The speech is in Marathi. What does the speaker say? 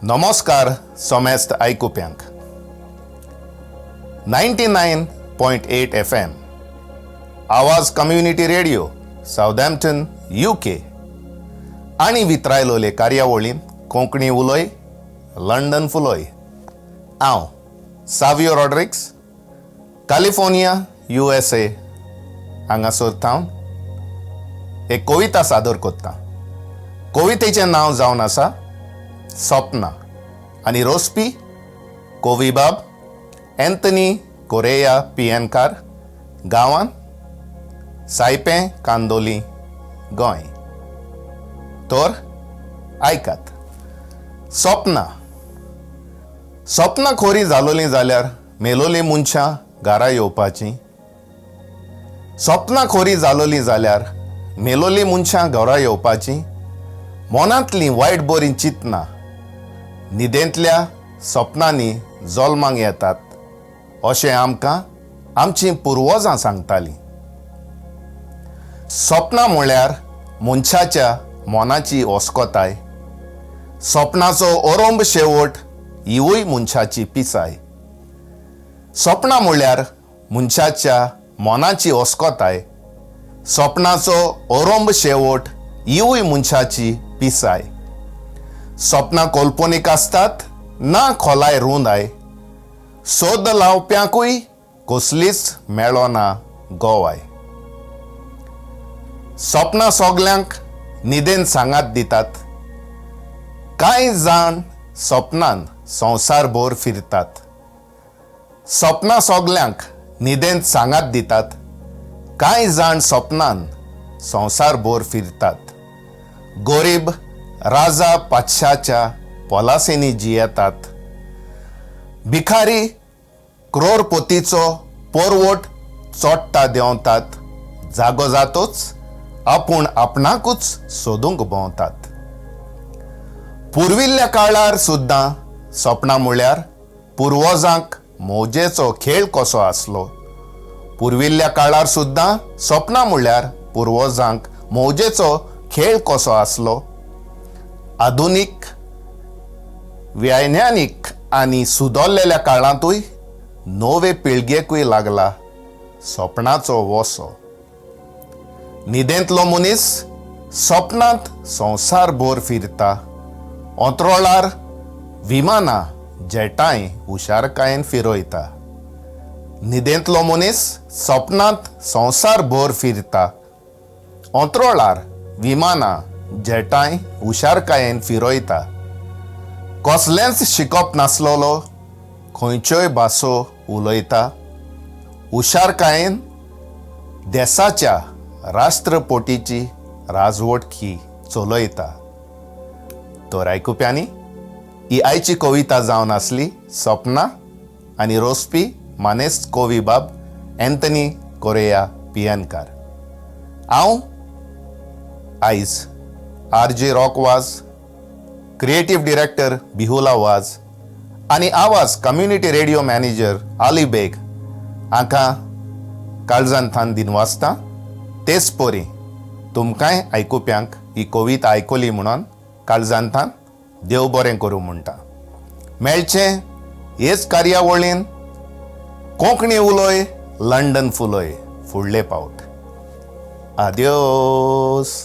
नमस्कार सोमेस्त आयकुप्यांक 99.8 FM आवाज कम्युनिटी रेडिओ साउथहॅम्प्टन UK आणि वितरायलोले कार्यावळीन कोंकणी उलोय लंडन फुलोय हांव सावियो रॉड्रिक्स कॅलिफोर्निया USA हांगासर थावन एक कविता सादर कोत्ता. कवितेचें नांव जावन आसा सपना आनी रोसपी कोविबाब एंथनी कोरेया पियेनकार गांवान सायपें कांदोली गोंय. तर आयकात. सपना खोरी जालोलीं जाल्यार मेलोलीं मनशां घरा येवपाचीं. सपना खोरी जालोलीं जाल्यार मेलोलीं मनशां घरा येवपाचीं. मनांतलीं वायट बरीं चिंतना न्हिदेंतल्या सपनांनी जल्माक येतात अशें आमकां आमचीं पुर्वजां सांगतालीं. सपना म्हळ्यार मनशाच्या मनाची ओस्कोताय. सपनाचो अरंभ शेवट हिवूय मनशाची पिसाय. सपना म्हळ्यार मनशाच्या मनाची ओस्कोताय. सपनाचो अरंभ शेवट हिवूय मनशाची पिसाय. सपना कल्पनीक आसतात ना खोलाय रुंदाय. सोद लावप्यांकूय कसलीच मेळना गोवाय. सपना सोगल्यांक न्हिदेन सांगात दितात. कांय जाण सपनान संवसारभर फिरतात. सपना सोगल्यांक न्हिदेन सांगात दितात. कांय जाण सपनान संवसारभर फिरतात. गरीब राजा पातशाच्या पोलासेनी जियेतात. भिकारी क्रोरपोतीचो पोरवोट चोडटा देंवतात. जागो जातोच आपूण आपणाकूच सोदूंक भोंवतात. पुर्विल्ल्या काळार सुद्दां सपना म्हळ्यार पुर्वजांक मौजेचो खेळ कसो आसलो. पुर्विल्ल्या काळार सुद्दां सपना म्हळ्यार पुर्वजांक मौजेचो खेळ कसो आसलो. आधुनीक वैज्ञानीक आनी सुदरलेल्या काळांतूय नवे पिळगेकूय लागला सपनाचो वसो. न्हिदेंतलो मनीस सपनांत संवसारभर फिरता. अंतरोळार विमानां जेटांय हुशारकायेन फिरयता. न्हिदेंतलो मनीस सपनांत संवसारभर फिरता. अंतरोळार विमानां जेटांय हुशारकायेन फिरयता. कसलेंच शिकप नासलोलो खंयच्योय भासो उलयता. हुशारकायेन देशाच्या राष्ट्रपतीची राजवटकी चलयता. तर आयकुप्यांनी ही आयची कविता जावन आसली सपना आनी रोसपी मानेस्त कोविबाब एंथनी कोरेया पियेनकार. हांव आयज RJ रॉक वाज, क्रिएटिव्ह डिरेक्टर बिहुला वाज आनी आवाज कम्युनिटी रेडिओ मॅनेजर आली बेग हांकां काळजांतल्यान दिनवासता. तेच परी तुमकांय आयकुप्यांक ही कविता आयकली म्हणून काळजांतल्यान देव बरें करूं म्हणटा. मेळचें हेच कार्यावळीन कोंकणी उलोय लंडन फुलोय फुडले पावट. आदियोस.